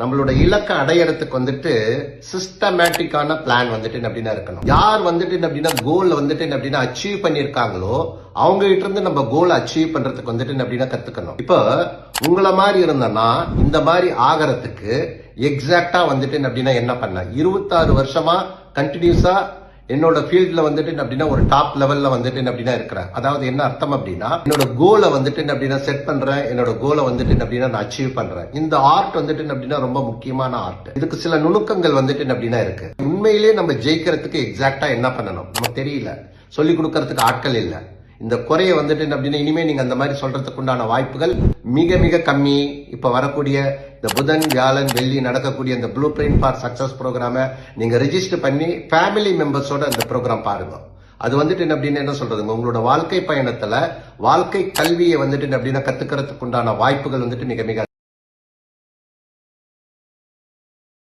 நம்மளோட இலக்கை அடையறதுக்கு வந்துட்டு சிஸ்டமேட்டிக்கான பிளான் வந்துட்டு அப்படின்னா இருக்கணும். யார் வந்துட்டு அப்படின்னா கோல் வந்துட்டு அப்படின்னா அச்சீவ் பண்ணிருக்காங்களோ அவங்க கிட்ட இருந்து நம்ம கோல் அச்சீவ் பண்றதுக்கு வந்துட்டு அப்படின்னா கத்துக்கணும். இப்போ உங்களை மாதிரி இருந்தனா இந்த மாதிரி ஆகிறதுக்கு எக்ஸாக்டா வந்துட்டு அப்படின்னா என்ன பண்ண 26 வருஷமா கண்டினியூஸா என்னோட ஃபீல்ட்ல வந்துட்டு அப்படின்னா ஒரு டாப் லெவல்ல வந்துட்டு அப்படின்னா இருக்கிறேன். அதாவது என்ன அர்த்தம் அப்படின்னா என்னோட கோலை வந்துட்டு அப்படின்னா செட் பண்றேன், என்னோட கோலை வந்துட்டு அப்படின்னா நான் அச்சீவ் பண்றேன். இந்த ஆர்ட் வந்துட்டு அப்படின்னா ரொம்ப முக்கியமான ஆர்ட். இதுக்கு சில நுணுக்கங்கள் வந்துட்டு அப்படின்னா இருக்கு. உண்மையிலேயே நம்ம ஜெயிக்கிறதுக்கு எக்ஸாக்டா என்ன பண்ணணும் நமக்கு தெரியல, சொல்லி கொடுக்கறதுக்கு ஆட்கள் இல்லை. இந்த குறைய வந்துட்டு அப்படின்னா இனிமே நீங்க அந்த மாதிரி சொல்றதுக்கு உண்டான வாய்ப்புகள் மிக மிக கம்மி. இப்ப வரக்கூடிய இந்த புதன் வியாழன் வெள்ளி நடக்கக்கூடிய இந்த ப்ளூ பிரிண்ட் ஃபார் சக்சஸ் ப்ரோக்ராமை நீங்க ரெஜிஸ்டர் பண்ணி ஃபேமிலி மெம்பர்ஸோட அந்த ப்ரோக்ராம் பாருங்க. அது வந்துட்டு அப்படின்னு என்ன சொல்றதுங்க, உங்களோட வாழ்க்கை பயணத்துல வாழ்க்கை கல்வியை வந்துட்டு அப்படின்னா கத்துக்கிறதுக்கு உண்டான வாய்ப்புகள் வந்துட்டு மிக மிக